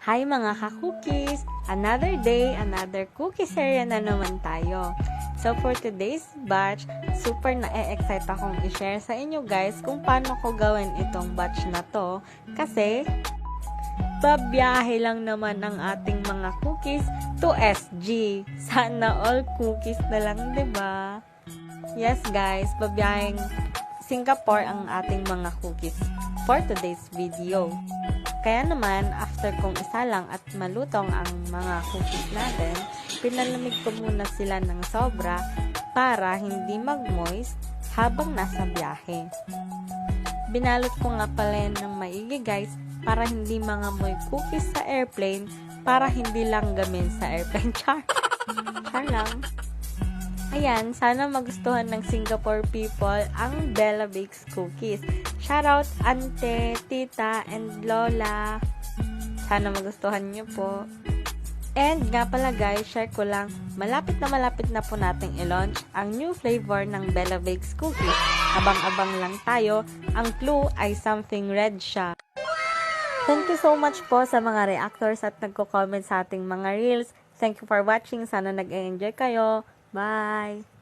Hi mga ka-cookies! Another day, another cookie serya na naman tayo. So for today's batch, super na-excite akong i-share sa inyo guys kung paano ko gawin itong batch na to. Kasi, babiyahe lang naman ang ating mga cookies to SG. Sana all cookies na lang, 'di ba? Yes guys, babiyaheng Singapore ang ating mga cookies for today's video. Kaya naman, after kong isalang at malutong ang mga cookies natin, pinalamig ko muna sila ng sobra para hindi mag-moist habang nasa biyahe. Binalot ko nga pala yan ng maigi guys para hindi mangamoy cookies sa airplane, para hindi lang gamin sa airplane. Char lang. Ayan, sana magustuhan ng Singapore people ang Bella Bakes cookies. Shoutout ante, tita, and lola. Sana magustuhan nyo po. And nga pala guys, share ko lang, malapit na po nating i-launch ang new flavor ng Bella Bakes cookies. Abang-abang lang tayo, ang clue ay something red siya. Thank you so much po sa mga reactors at nagko-comment sa ating mga reels. Thank you for watching. Sana nag-enjoy kayo. Bye!